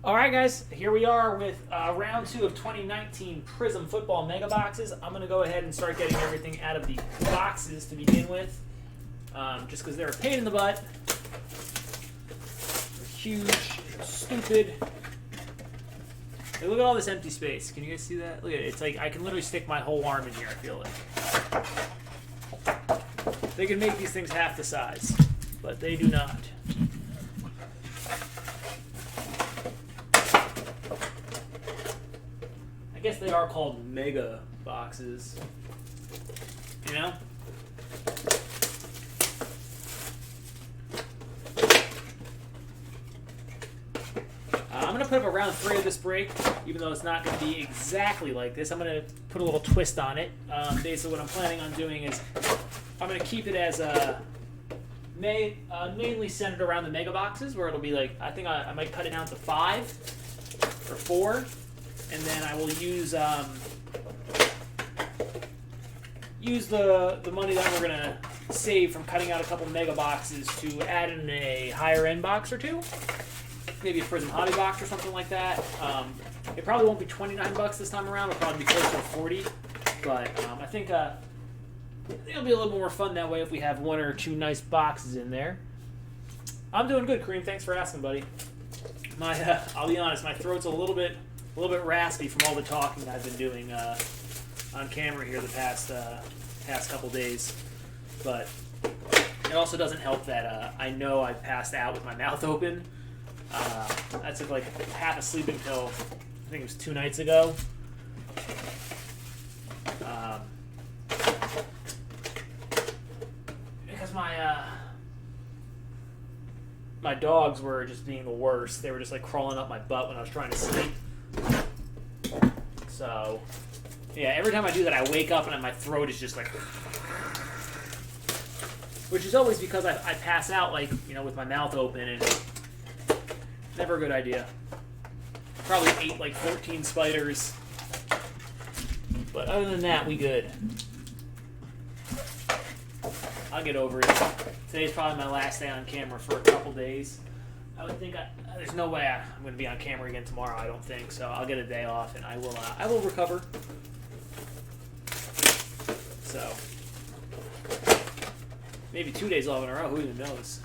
All right, guys, here we are with round 2 of 2019 Prizm Football Mega Boxes. I'm going to go ahead and start getting everything out of the boxes to begin with, just because they're a pain in the butt. They're huge, stupid. Hey, look at all this empty space. Can you guys see that? Look at it. It's like I can literally stick my whole arm in here, I feel like. They can make these things half the size, but they do not. I guess they are called mega boxes, you know? I'm going to put up a round 3 of this break, even though it's not going to be exactly like this. I'm going to put a little twist on it. Basically what I'm planning on doing is I'm going to keep it as mainly centered around the mega boxes, where it'll be like, I think I might cut it down to 5 or 4. And then I will use the money that we're gonna save from cutting out a couple mega boxes to add in a higher end box or two, maybe a Prizm hobby box or something like that. It probably won't be $29 this time around. It'll probably be closer to 40. But I think it'll be a little more fun that way if we have 1 or 2 nice boxes in there. I'm doing good, Kareem. Thanks for asking, buddy. I'll be honest, my throat's a little bit raspy from all the talking I've been doing on camera here the past couple days, but it also doesn't help that I know I passed out with my mouth open. I took like half a sleeping pill, I think it was 2 nights ago. Because my dogs were just being the worst. They were just like crawling up my butt when I was trying to sleep. So, yeah, every time I do that, I wake up and my throat is just like, which is always because I pass out, like, you know, with my mouth open, and never a good idea. Probably ate like 14 spiders, but other than that, we good. I'll get over it. Today's probably my last day on camera for a couple days. I would think there's no way I'm going to be on camera again tomorrow. I don't think so. I'll get a day off and I will recover. So maybe 2 days off in a row. Who even knows?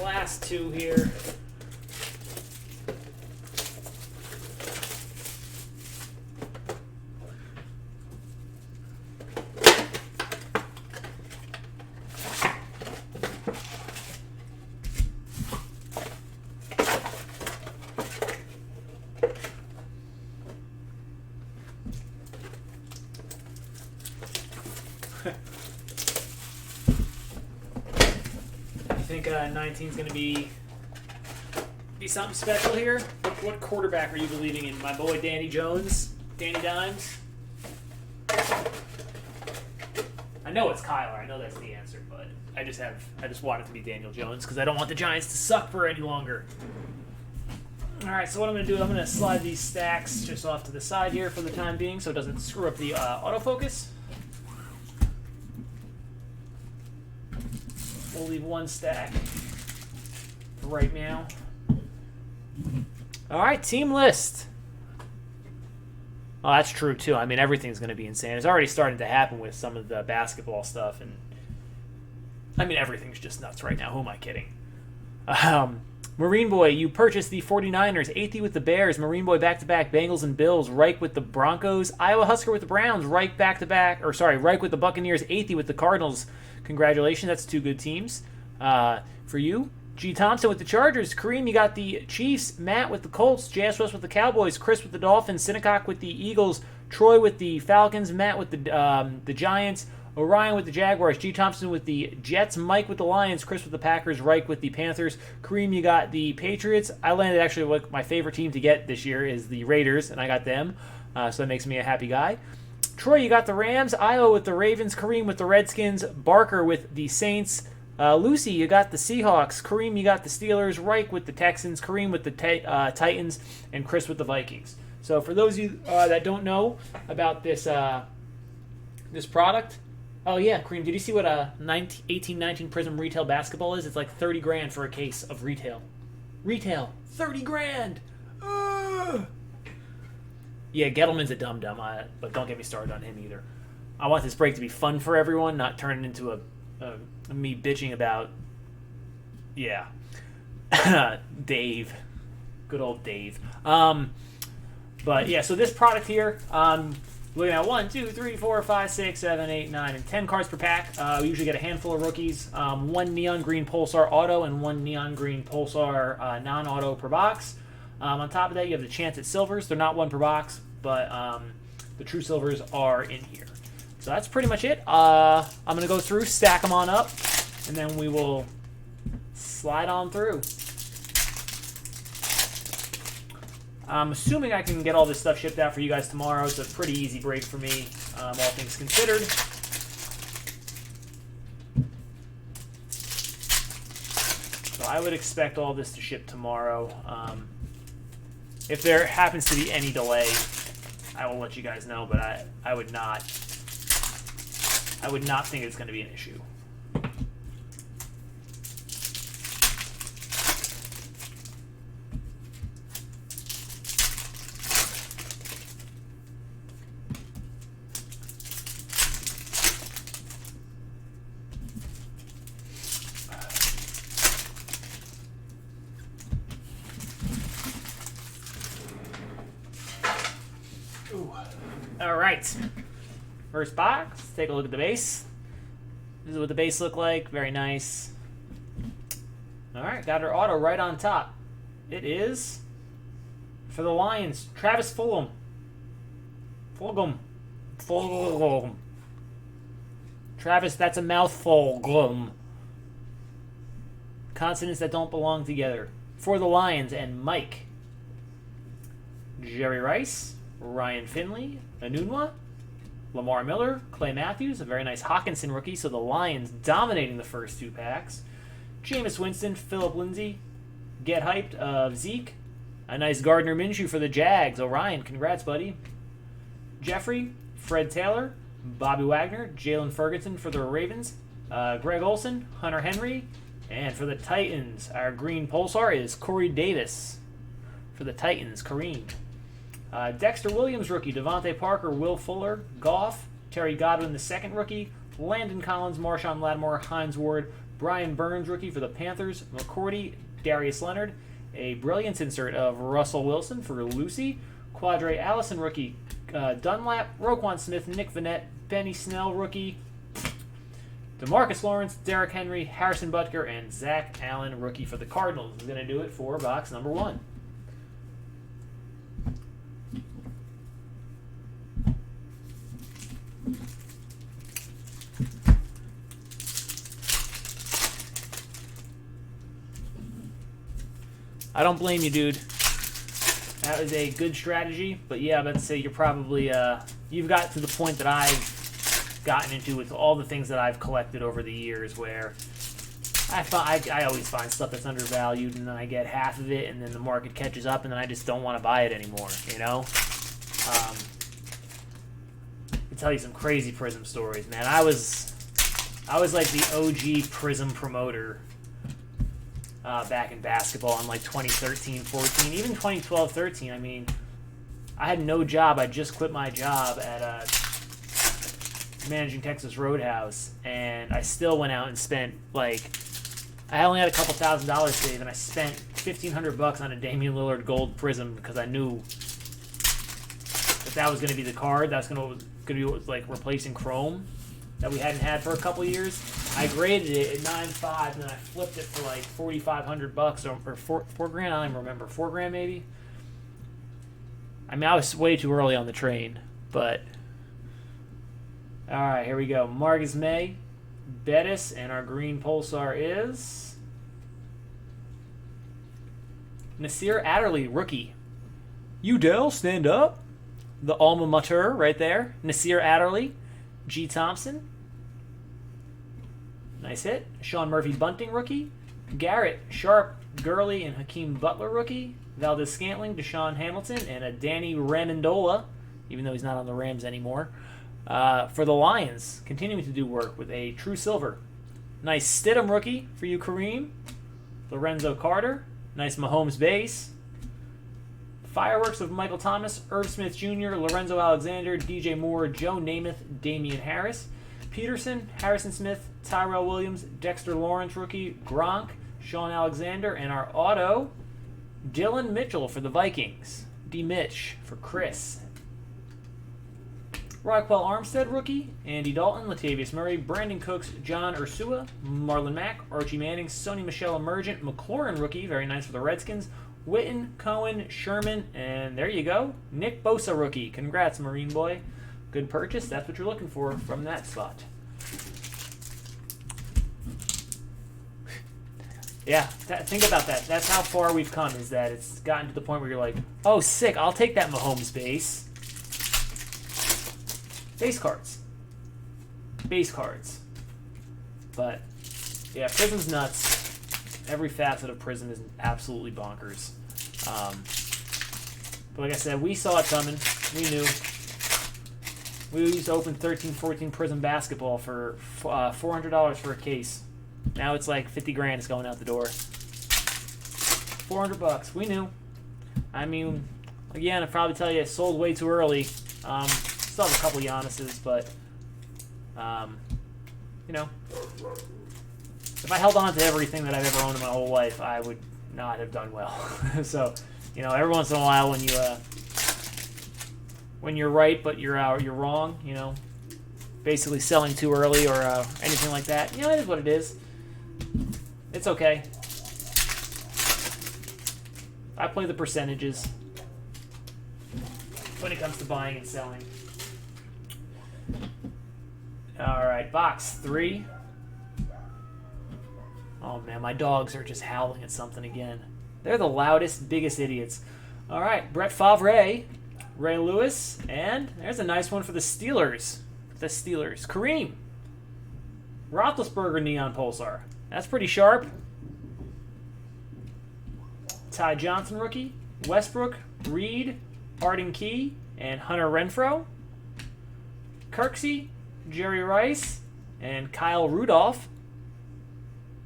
Last 2 here. I think 19 is going to be something special here. What quarterback are you believing in? My boy Danny Jones? Danny Dimes? I know it's Kyler. I know that's the answer, but I just want it to be Daniel Jones because I don't want the Giants to suck for any longer. All right, so what I'm going to do, I'm going to slide these stacks just off to the side here for the time being so it doesn't screw up the autofocus. We'll leave 1 stack for right now. All right, team list. Oh, that's true, too. I mean, everything's going to be insane. It's already starting to happen with some of the basketball stuff. And I mean, everything's just nuts right now. Who am I kidding? Marine Boy, you purchased the 49ers. Athey with the Bears. Marine Boy back-to-back Bengals and Bills. Reich with the Broncos. Iowa Husker with the Browns. Reich back-to-back. Reich with the Buccaneers. Athey with the Cardinals. Congratulations. That's 2 good teams for you. G. Thompson with the Chargers. Kareem, you got the Chiefs. Matt with the Colts. J.S. West with the Cowboys. Chris with the Dolphins. Sinicock with the Eagles. Troy with the Falcons. Matt with the Giants. Orion with the Jaguars. G. Thompson with the Jets. Mike with the Lions. Chris with the Packers. Reich with the Panthers. Kareem, you got the Patriots. I landed actually what my favorite team to get this year is the Raiders, and I got them. So that makes me a happy guy. Troy, you got the Rams. Iowa with the Ravens. Kareem with the Redskins. Barker with the Saints. Lucy, you got the Seahawks. Kareem, you got the Steelers. Reich with the Texans. Kareem with the Titans. And Chris with the Vikings. So for those of you that don't know about this this product, oh yeah, Kareem, did you see what a 1819 Prizm retail basketball is? It's like 30 grand for a case of retail. Retail, 30 grand. Yeah, Gettleman's a dum-dum, but don't get me started on him either. I want this break to be fun for everyone, not turn it into a me bitching about, yeah, Dave. Good old Dave. But yeah, so this product here, looking at 1, 2, 3, 4, 5, 6, 7, 8, 9, and 10 cards per pack. We usually get a handful of rookies, 1 Neon Green Pulsar Auto and 1 Neon Green Pulsar non-auto per box. On top of that, you have the chance at silvers. They're not 1 per box, but the true silvers are in here. So that's pretty much it. I'm going to go through, stack them on up, and then we will slide on through. I'm assuming I can get all this stuff shipped out for you guys tomorrow. It's a pretty easy break for me, all things considered. So I would expect all this to ship tomorrow. If there happens to be any delay, I will let you guys know, but I would not think it's going to be an issue. All right, first box. Take a look at the base. This is what the base look like. Very nice. All right, got our auto right on top. It is for the Lions, Travis Fulgham. Travis, that's a mouthful. Consonants that don't belong together. For the Lions and Mike. Jerry Rice, Ryan Finley, Anunwa, Lamar Miller, Clay Matthews, a very nice Hawkinson rookie, so the Lions dominating the first 2 packs. Jameis Winston, Phillip Lindsay, Get Hyped of Zeke, a nice Gardner Minshew for the Jags. Orion, congrats, buddy. Jeffrey, Fred Taylor, Bobby Wagner, Jalen Ferguson for the Ravens, Greg Olson, Hunter Henry, and for the Titans, our green Pulsar is Corey Davis. For the Titans, Kareem. Dexter Williams rookie, Devontae Parker, Will Fuller, Goff, Terry Godwin the second rookie, Landon Collins, Marshawn Lattimore, Hines Ward, Brian Burns rookie for the Panthers, McCourty, Darius Leonard, a brilliance insert of Russell Wilson for Lucy, Quadre Allison rookie, Dunlap, Roquan Smith, Nick Vannett, Benny Snell rookie, DeMarcus Lawrence, Derrick Henry, Harrison Butker, and Zach Allen rookie for the Cardinals. Is going to do it for box number 1. I don't blame you, dude. That was a good strategy, but yeah, I'm about to say you're probably, you've got to the point that I've gotten into with all the things that I've collected over the years where I always find stuff that's undervalued and then I get half of it and then the market catches up and then I just don't want to buy it anymore, you know? I can tell you some crazy Prizm stories, man. I was like the OG Prizm promoter back in basketball in like 2013, 14, even 2012, 13. I mean, I had no job. I just quit my job at managing Texas Roadhouse, and I still went out and spent like, I only had a couple $1,000 saved, and I spent $1,500 on a Damian Lillard gold Prizm because I knew that was going to be the card. That's going to be like replacing Chrome that we hadn't had for a couple years. I graded it at 9.5, and then I flipped it for like $4,500 or four grand. I don't even remember, $4 maybe. I mean, I was way too early on the train, but all right, here we go. Marcus May, Bettis, and our green Pulsar is Nasir Adderley, rookie. Udell, stand up. The alma mater right there. Nasir Adderley, G. Thompson. Nice hit. Sean Murphy Bunting rookie. Garrett, Sharp, Gurley, and Hakeem Butler rookie. Valdez Scantling, Deshaun Hamilton, and a Danny Ramendola, even though he's not on the Rams anymore. For the Lions, continuing to do work with a true silver. Nice Stidham rookie for you, Kareem. Lorenzo Carter. Nice Mahomes base. Fireworks of Michael Thomas, Irv Smith Jr., Lorenzo Alexander, DJ Moore, Joe Namath, Damian Harris. Peterson, Harrison Smith, Tyrell Williams, Dexter Lawrence rookie, Gronk, Sean Alexander, and our auto, Dylan Mitchell for the Vikings. D. Mitch for Chris. Raquel Armstead rookie, Andy Dalton, Latavius Murray, Brandon Cooks, John Ursua, Marlon Mack, Archie Manning, Sony Michel Emergent, McLaurin rookie, very nice for the Redskins, Witten, Cohen, Sherman, and there you go, Nick Bosa rookie. Congrats, Marine Boy. Good purchase. That's what you're looking for from that spot. Yeah, think about that. That's how far we've come, is that it's gotten to the point where you're like, oh, sick, I'll take that Mahomes base. Base cards. Base cards. But, yeah, Prizm's nuts. Every facet of Prizm is absolutely bonkers. But like I said, we saw it coming. We knew. We used to open 13, 14 Prizm basketball for $400 for a case. Now it's like 50 grand is going out the door. 400 bucks. We knew. I mean, again, I'd probably tell you it sold way too early. Still have a couple Giannis's, but, you know, if I held on to everything that I've ever owned in my whole life, I would not have done well. So, you know, every once in a while when you're right but you're wrong, you know, basically selling too early or anything like that, you know, it is what it is. It's okay. I play the percentages when it comes to buying and selling. All right, box 3. Oh, man, my dogs are just howling at something again. They're the loudest, biggest idiots. All right, Brett Favre, Ray Lewis, and there's a nice one for the Steelers. Kareem. Roethlisberger Neon Pulsar. That's pretty sharp. Ty Johnson rookie. Westbrook, Reed, Arden Key, and Hunter Renfrow. Kirksey, Jerry Rice, and Kyle Rudolph.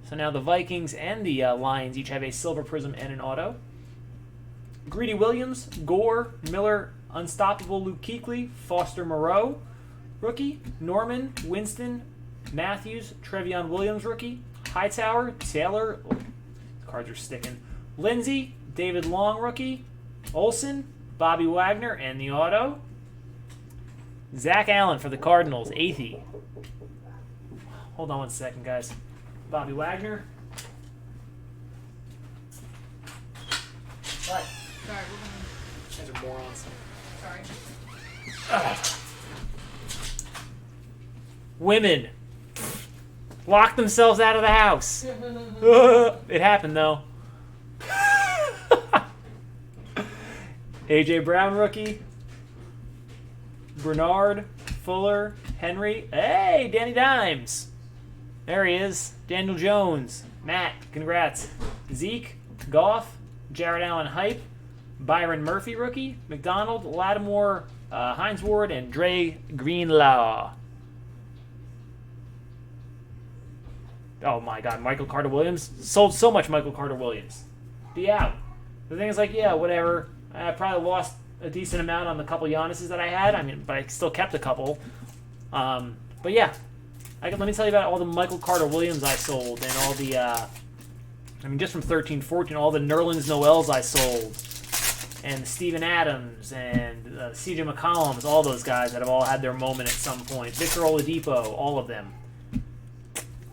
So now the Vikings and the Lions each have a silver Prizm and an auto. Greedy Williams, Gore, Miller, Unstoppable Luke Kuechly, Foster Moreau, rookie. Norman, Winston, Matthews, Trevion Williams, rookie. Hightower, Taylor, the cards are sticking. Lindsey, David Long, rookie. Olsen, Bobby Wagner, and the auto. Zach Allen for the Cardinals, 80. Hold on one second, guys. Bobby Wagner. What? Sorry, You guys are morons. sorry. Women lock themselves out of the house. It happened, though. A.J. Brown, rookie. Bernard, Fuller, Henry. Hey, Danny Dimes. There he is. Daniel Jones. Matt, congrats. Zeke, Goff, Jared Allen Hype, Byron Murphy, rookie. McDonald, Lattimore, Hines Ward, and Dre Greenlaw. Oh my God, Michael Carter Williams. Sold so much Michael Carter Williams. Be out. The thing is, like, yeah, whatever. I probably lost a decent amount on the couple Giannis's that I had. I mean, but I still kept a couple. But yeah, let me tell you about all the Michael Carter Williams I sold and all the, I mean, just from 13, 14, all the Nerlens Noels I sold, and Steven Adams and C.J. McCollums, all those guys that have all had their moment at some point. Victor Oladipo, all of them.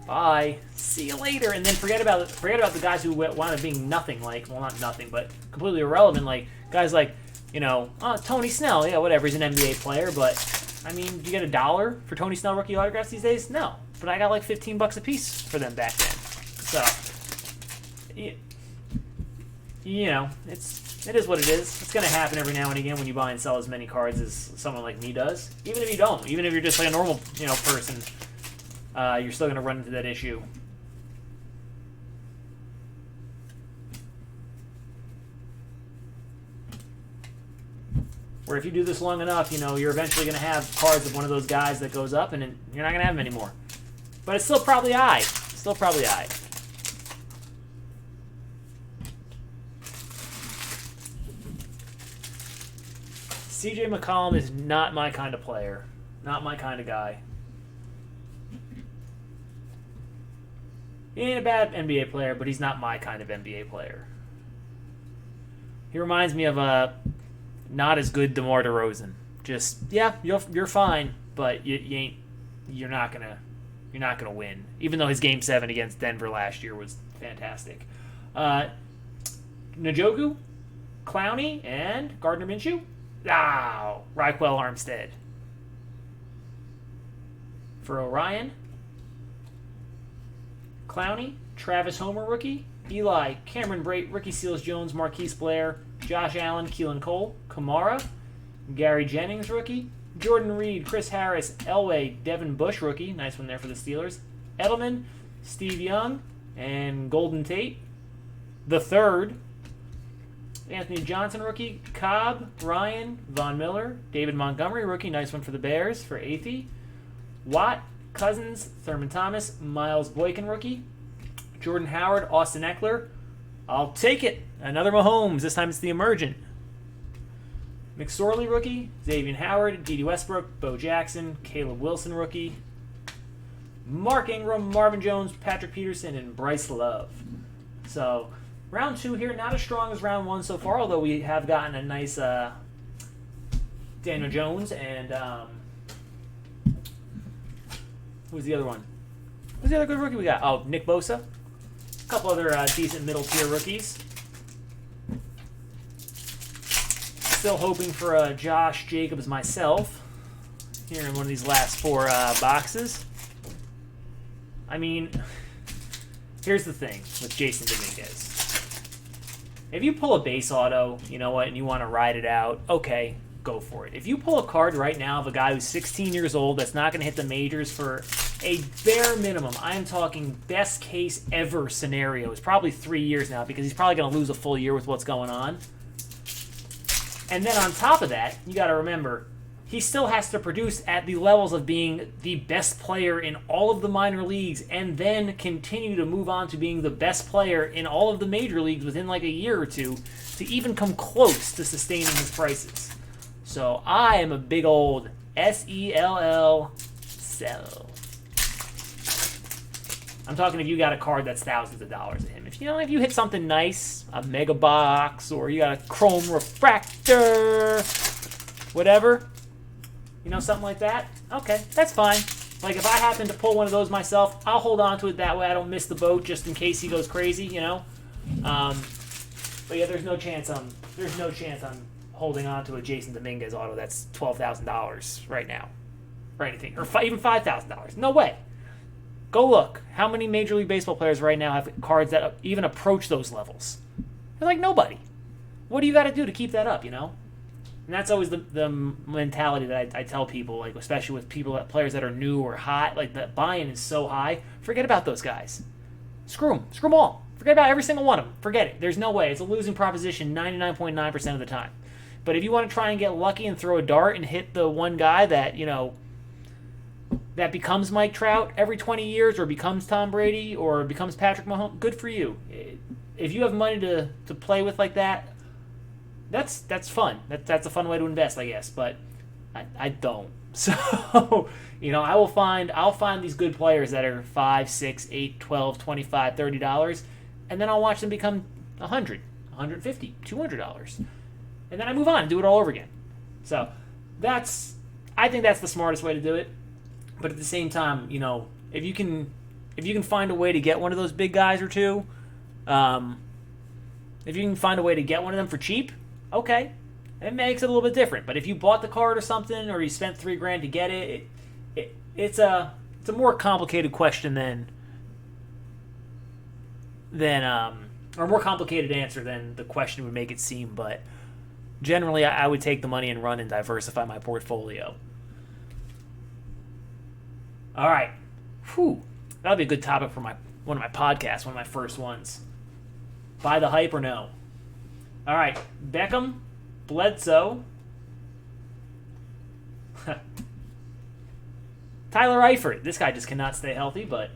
Bye. See you later. And then forget about the guys who wound up being nothing, like, well, not nothing, but completely irrelevant, like guys like, you know, Tony Snell. Yeah, whatever. He's an NBA player, but I mean, do you get $1 for Tony Snell rookie autographs these days? No, but I got like $15 a piece for them back then. So, you know, it is what it is. It's gonna happen every now and again when you buy and sell as many cards as someone like me does. Even if you don't, even if you're just like a normal, you know, person. you're still going to run into that issue. Where if you do this long enough, you're eventually going to have cards of one of those guys that goes up, and you're not going to have them anymore. But it's still probably I. Still probably I. CJ McCollum is not my kind of player. Not my kind of guy. He ain't a bad NBA player, but he's not my kind of NBA player. He reminds me of a not as good DeMar DeRozan. Just, yeah, you're fine, but you're not gonna win. Even though his Game 7 against Denver last year was fantastic. Njoku, Clowney, and Gardner Minshew. Raquel Armstead. For Orion, Clowney, Travis Homer rookie, Eli, Cameron Brate, Ricky Seals-Jones, Marquise Blair, Josh Allen, Keelan Cole, Kamara, Gary Jennings rookie, Jordan Reed, Chris Harris, Elway, Devin Bush rookie, nice one there for the Steelers, Edelman, Steve Young, and Golden Tate. The third, Anthony Johnson rookie, Cobb, Ryan, Von Miller, David Montgomery rookie, nice one for the Bears for Athey, Watt, Cousins, Thurman Thomas, Miles Boykin rookie, Jordan Howard, Austin Eckler. I'll take it. Another Mahomes. This time it's the emergent. McSorley rookie, Xavier Howard, Dede Westbrook, Bo Jackson, Caleb Wilson rookie, Mark Ingram, Marvin Jones, Patrick Peterson, and Bryce Love. So round 2 here, not as strong as round 1 so far, although we have gotten a nice Daniel Jones and who's the other one? Who's the other good rookie we got? Oh, Nick Bosa. A couple other decent middle-tier rookies. Still hoping for Josh Jacobs myself here in one of these last 4 boxes. I mean, here's the thing with Jason Dominguez. If you pull a base auto, you know what, and you want to ride it out, okay, go for it. If you pull a card right now of a guy who's 16 years old that's not going to hit the majors for a bare minimum, I am talking best case ever scenarios, probably 3 years now because he's probably going to lose a full year with what's going on. And then on top of that, you got to remember, he still has to produce at the levels of being the best player in all of the minor leagues and then continue to move on to being the best player in all of the major leagues within like a year or two to even come close to sustaining his prices. So I am a big old SELL sell. I'm talking if you got a card that's thousands of dollars of him. If you hit something nice, a mega box, or you got a chrome refractor, whatever, something like that, okay, that's fine. Like if I happen to pull one of those myself, I'll hold on to it that way. I don't miss the boat just in case he goes crazy, But yeah, there's no chance I'm holding on to a Jason Dominguez auto that's $12,000 right now, or anything, or even $5,000. No way. Go look. How many Major League Baseball players right now have cards that even approach those levels? There's like nobody. What do you got to do to keep that up, And that's always the mentality that I tell people, like especially with players that are new or hot, like the buy-in is so high. Forget about those guys. Screw them. Screw them all. Forget about every single one of them. Forget it. There's no way. It's a losing proposition 99.9% of the time. But if you want to try and get lucky and throw a dart and hit the one guy that, that becomes Mike Trout every 20 years or becomes Tom Brady or becomes Patrick Mahomes, good for you. If you have money to play with like that, that's fun. That's a fun way to invest, I guess. But I don't. So, I'll find these good players that are $5, $6, $8, $12, $25, $30, and then I'll watch them become $100, $150, $200. And then I move on and do it all over again. So I think that's the smartest way to do it. But at the same time, if you can find a way to get one of those big guys or two, if you can find a way to get one of them for cheap, okay, it makes it a little bit different. But if you bought the card or something, or you spent $3,000 to get it, it's a more complicated question or more complicated answer than the question would make it seem. But generally, I would take the money and run and diversify my portfolio. All right, Whew. That'll be a good topic for one of my podcasts, one of my first ones. Buy the hype or no? All right, Beckham, Bledsoe, Tyler Eifert. This guy just cannot stay healthy, but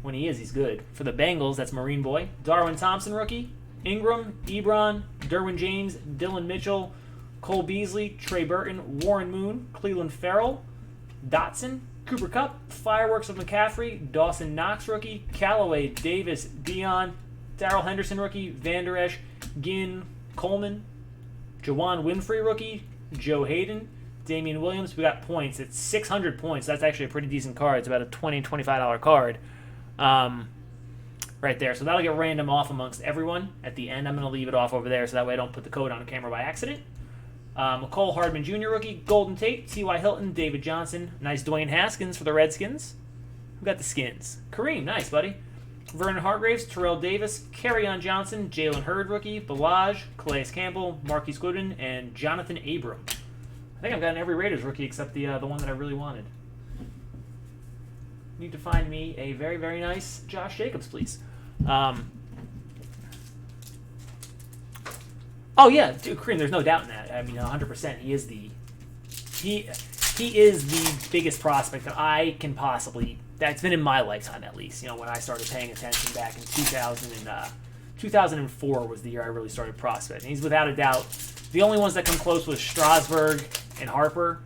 when he is, he's good. For the Bengals, that's Marine Boy. Darwin Thompson, rookie. Ingram, Ebron, Derwin James, Dylan Mitchell, Cole Beasley, Trey Burton, Warren Moon, Cleveland Farrell, Dotson, Cooper Kupp, Fireworks of McCaffrey, Dawson Knox, rookie. Callaway, Davis, Dion, Darrell Henderson, rookie. Van Der Esch, Ginn, Coleman, Jawan Winfrey, rookie. Joe Hayden, Damian Williams. We got points. It's 600 points. That's actually a pretty decent card. It's about a $20 and $25 card. Right there. So that'll get random off amongst everyone. At the end, I'm going to leave it off over there so that way I don't put the code on camera by accident. McCole Hardman Jr. rookie. Golden Tate, T.Y. Hilton, David Johnson. Nice Dwayne Haskins for the Redskins. Who got the skins? Kareem. Nice, buddy. Vernon Hargraves, Terrell Davis, Kerryon Johnson, Jalen Hurd rookie, Balaj, Calais Campbell, Marquise Goodwin, and Jonathan Abram. I think I've gotten every Raiders rookie except the one that I really wanted. Need to find me a very, very nice Josh Jacobs, please. Oh yeah, dude, Kareem. There's no doubt in that. I mean, 100%. He is the biggest prospect that I can possibly. That's been in my lifetime, at least. You know, when I started paying attention back in 2004 was the year I really started prospecting. He's without a doubt the only ones that come close was Strasburg and Harper.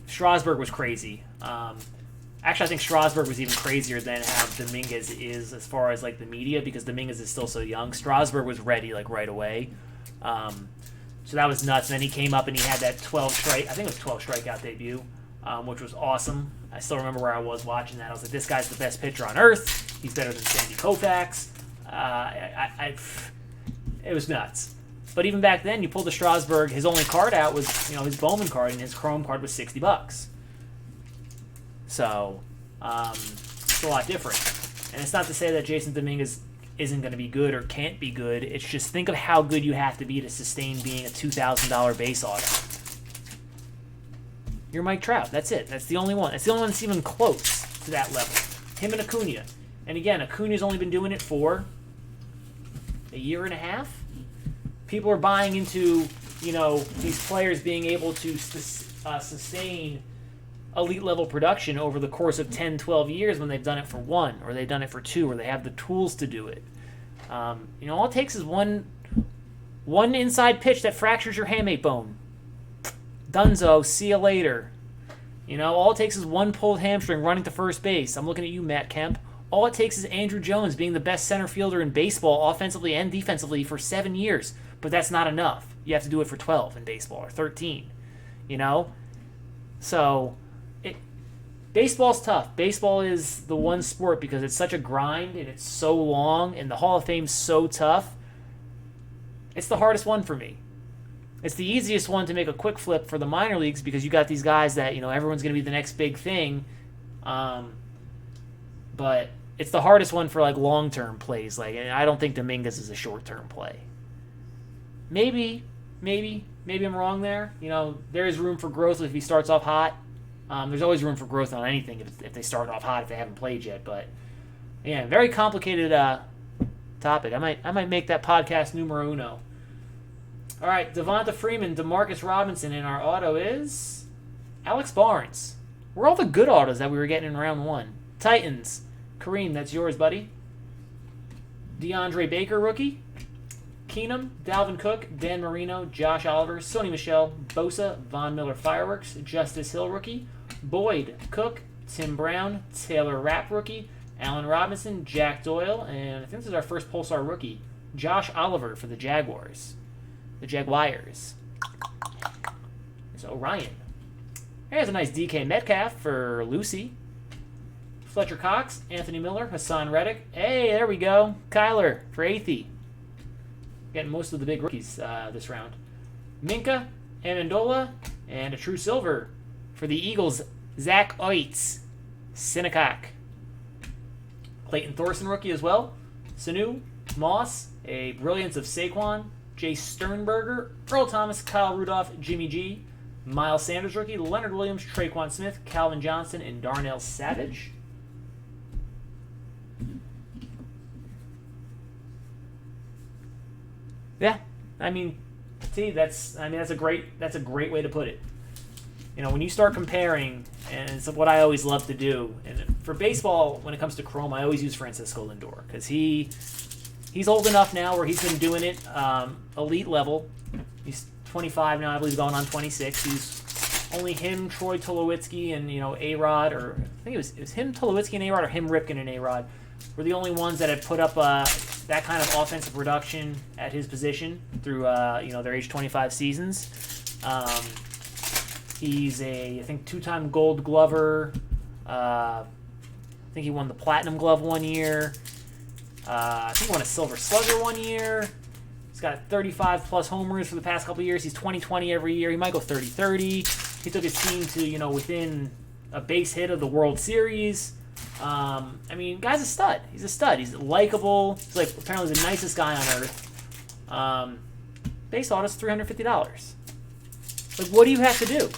Strasburg was crazy. Actually, I think Strasburg was even crazier than how Dominguez is as far as like the media, because Dominguez is still so young. Strasburg was ready like right away. So that was nuts. And then he came up and he had that 12 strikeout debut, which was awesome. I still remember where I was watching that. I was like, this guy's the best pitcher on earth. He's better than Sandy Koufax. It was nuts. But even back then, you pulled the Strasburg. His only card out was his Bowman card, and his Chrome card was $60. So it's a lot different. And it's not to say that Jason Dominguez isn't going to be good or can't be good. It's just think of how good you have to be to sustain being a $2,000 base auto. You're Mike Trout. That's it. That's the only one. That's the only one that's even close to that level. Him and Acuna. And again, Acuna's only been doing it for a year and a half. People are buying into, these players being able to sustain elite level production over the course of 10, 12 years when they've done it for one, or they've done it for two, or they have the tools to do it. All it takes is one inside pitch that fractures your hamate bone. Dunzo, see you later. All it takes is one pulled hamstring running to first base. I'm looking at you, Matt Kemp. All it takes is Andrew Jones being the best center fielder in baseball, offensively and defensively, for 7 years. But that's not enough. You have to do it for 12 in baseball, or 13. So, baseball's tough. Baseball is the one sport because it's such a grind and it's so long and the Hall of Fame's so tough. It's the hardest one for me. It's the easiest one to make a quick flip for the minor leagues because you got these guys that, everyone's going to be the next big thing. But it's the hardest one for, long-term plays. I don't think Dominguez is a short-term play. Maybe I'm wrong there. There is room for growth if he starts off hot. There's always room for growth on anything if they start off hot if they haven't played yet. But yeah, very complicated topic. I might make that podcast numero uno. All right, Devonta Freeman, DeMarcus Robinson, and our auto is Alex Barnes. Where are all the good autos that we were getting in round one? Titans, Kareem, that's yours, buddy. DeAndre Baker, rookie. Keenum, Dalvin Cook, Dan Marino, Josh Oliver, Sony Michel, Bosa, Von Miller Fireworks, Justice Hill, rookie. Boyd, Cook, Tim Brown, Taylor Rapp, rookie. Allen Robinson, Jack Doyle, and I think this is our first Pulsar rookie, Josh Oliver for the Jaguars. The Jaguars. There's Orion. There's a nice DK Metcalf for Lucy. Fletcher Cox, Anthony Miller, Hassan Reddick. Hey, there we go. Kyler for Athey. Getting most of the big rookies this round. Minka, Amendola, and a true silver for the Eagles, Zach Oitz. Sinnecock. Clayton Thorson rookie as well. Sanu, Moss, a brilliance of Saquon, Jay Sternberger, Earl Thomas, Kyle Rudolph, Jimmy G, Miles Sanders rookie, Leonard Williams, Traquan Smith, Calvin Johnson, and Darnell Savage. Yeah, I mean, see, that's a great way to put it. When you start comparing, and it's what I always love to do, and for baseball, when it comes to Chrome, I always use Francisco Lindor because he's old enough now where he's been doing it elite level. He's 25 now, I believe, going on 26. He's only him, Troy Tulowitzki, and A-Rod, or I think it was him, Tulowitzki, and A-Rod, or him, Ripken, and A-Rod were the only ones that had put up that kind of offensive production at his position through their age 25 seasons. He's I think, two-time Gold Glover. I think he won the Platinum Glove one year. I think he won a Silver Slugger one year. He's got 35-plus homers for the past couple of years. He's 20-20 every year. He might go 30-30. He took his team to, within a base hit of the World Series. Guy's a stud. He's a stud. He's likable. He's apparently the nicest guy on earth. Base auto's $350. What do you have to do?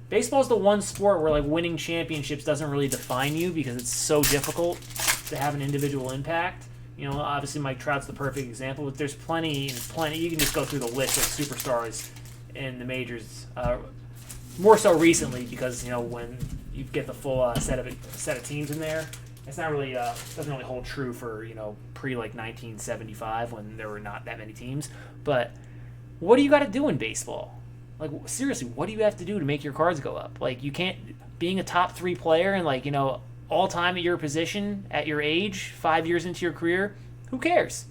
Baseball's the one sport where winning championships doesn't really define you because it's so difficult to have an individual impact. Obviously Mike Trout's the perfect example, but there's plenty. You can just go through the list of superstars in the majors. More so recently because when you get the full set of teams in there, it's not really doesn't really hold true for pre 1975 when there were not that many teams. But what do you got to do in baseball? Seriously, what do you have to do to make your cards go up? You can't, being a top 3 player and all time at your position at your age, 5 years into your career, who cares?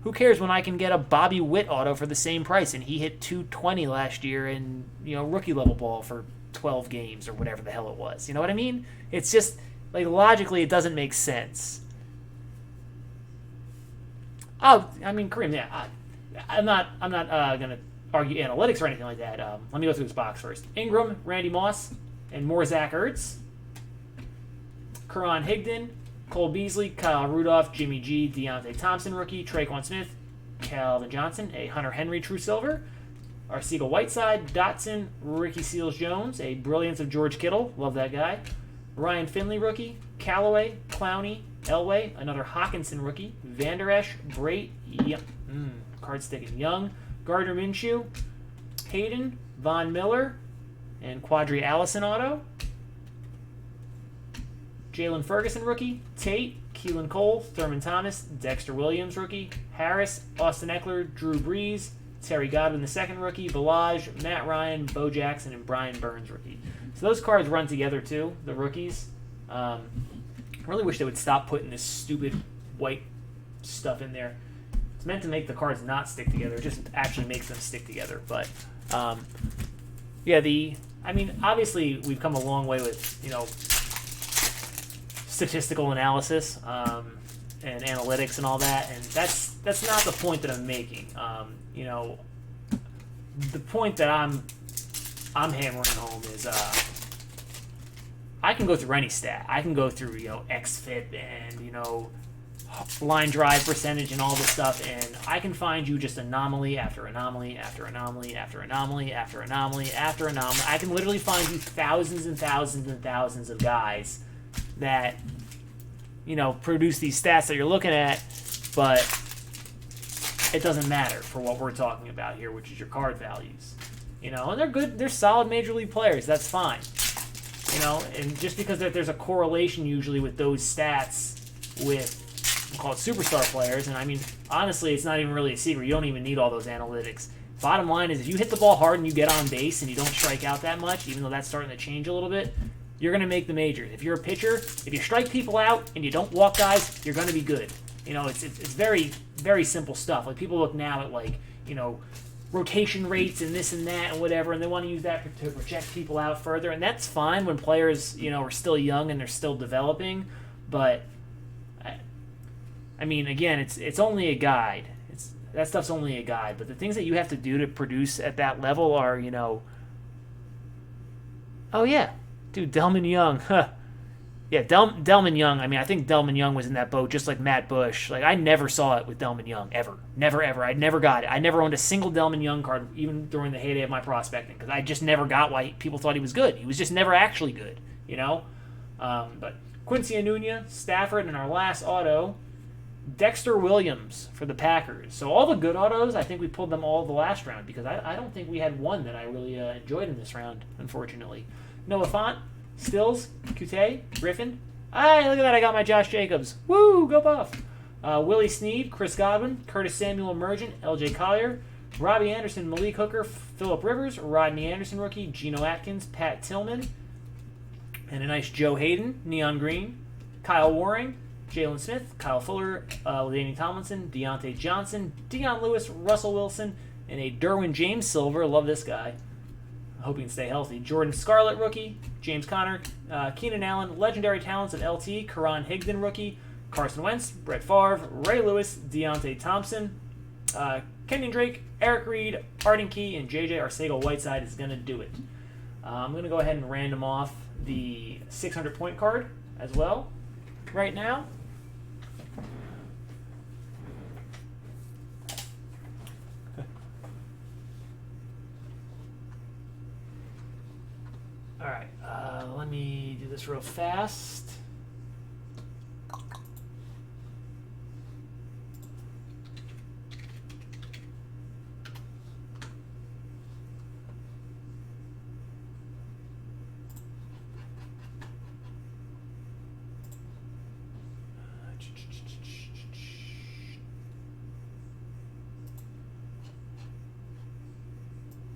Who cares when I can get a Bobby Witt auto for the same price and he hit 220 last year in rookie level ball for 12 games or whatever the hell it was? You know what I mean? It's just logically it doesn't make sense. Oh, Kareem, yeah, I'm not gonna argue analytics or anything like that. Let me go through this box first. Ingram, Randy Moss, and more Zach Ertz. Karan Higdon, Cole Beasley, Kyle Rudolph, Jimmy G, Deontay Thompson rookie, Traquan Smith, Calvin Johnson, a Hunter Henry True Silver, Arcega Whiteside, Dotson, Ricky Seals-Jones, a Brilliance of George Kittle, love that guy, Ryan Finley rookie, Callaway, Clowney, Elway, another Hawkinson rookie, Van Der Esch, Brait, card sticking, Young, Gardner Minshew, Hayden, Von Miller, and Quadri Allison auto. Jalen Ferguson rookie, Tate, Keelan Cole, Thurman Thomas, Dexter Williams rookie, Harris, Austin Eckler, Drew Brees, Terry Godwin the second rookie, Balaj, Matt Ryan, Bo Jackson, and Brian Burns rookie. So those cards run together too, the rookies. I really wish they would stop putting this stupid white stuff in there. It's meant to make the cards not stick together. It just actually makes them stick together. But obviously we've come a long way with statistical analysis and analytics and all that, and that's not the point that I'm making. The point that I'm hammering home is I can go through any stat. I can go through xFIP and line drive percentage and all this stuff, and I can find you just anomaly after anomaly after anomaly after anomaly after anomaly after anomaly. I can literally find you thousands and thousands and thousands of guys that produce these stats that you're looking at, but it doesn't matter for what we're talking about here, which is your card values. And they're good, they're solid major league players, that's fine. And just because there's a correlation usually with those stats with, we'll call it superstar players, and honestly, it's not even really a secret. You don't even need all those analytics. Bottom line is, if you hit the ball hard and you get on base and you don't strike out that much, even though that's starting to change a little bit, you're going to make the majors. If you're a pitcher, if you strike people out and you don't walk guys, you're going to be good. It's very, very simple stuff. People look now at rotation rates and this and that and whatever, and they want to use that to project people out further, and that's fine when players are still young and they're still developing. But again, it's only a guide. That stuff's only a guide. But the things that you have to do to produce at that level are oh yeah. Dude, Delman Young, yeah, Delman Young. I think Delman Young was in that boat just like Matt Bush. I never saw it with Delman Young, ever. Never, ever. I never got it. I never owned a single Delman Young card, even during the heyday of my prospecting, because I just never got why people thought he was good. He was just never actually good, But Quincy Anunia, Stafford, and our last auto, Dexter Williams for the Packers. So all the good autos, I think we pulled them all the last round because I don't think we had one that I really enjoyed in this round, unfortunately. Noah Fant, Stills, Kute, Griffin. Look at that, I got my Josh Jacobs. Woo, go Buff. Willie Snead, Chris Godwin, Curtis Samuel Emergent, LJ Collier, Robbie Anderson, Malik Hooker, Phillip Rivers, Rodney Anderson rookie, Geno Atkins, Pat Tillman, and a nice Joe Hayden, Neon Green, Kyle Waring, Jalen Smith, Kyle Fuller, Ladainian Tomlinson, Deontay Johnson, Deion Lewis, Russell Wilson, and a Derwin James Silver. Love this guy. I hope he can stay healthy. Jordan Scarlett rookie, James Conner, Keenan Allen, legendary talents at LT, Karan Higdon rookie, Carson Wentz, Brett Favre, Ray Lewis, Deontay Thompson, Kenyon Drake, Eric Reed, Arden Key, and JJ Arcega-Whiteside is going to do it. I'm going to go ahead and random off the 600-point card as well right now. All right, let me do this real fast.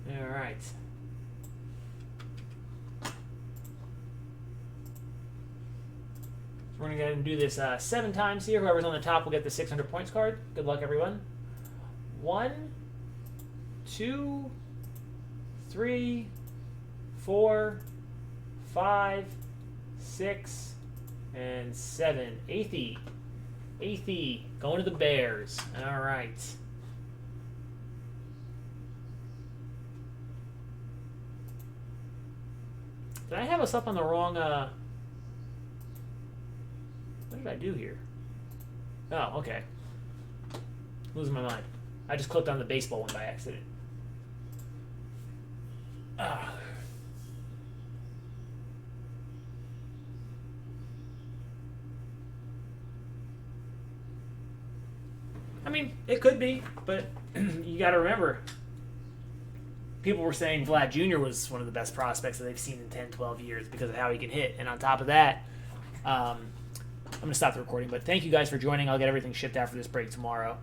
All right. We're going to go ahead and do this 7 times here. Whoever's on the top will get the 600 points card. Good luck, everyone. 1, 2, 3, 4, 5, 6, and 7. Eighth going to the Bears. All right. Did I have us up on the wrong... What did I do here? Oh, okay. Losing my mind. I just clicked on the baseball one by accident. I mean, it could be, but you got to remember, people were saying Vlad Jr. was one of the best prospects that they've seen in 10, 12 years because of how he can hit. And on top of that, I'm going to stop the recording, but thank you guys for joining. I'll get everything shipped out for this break tomorrow.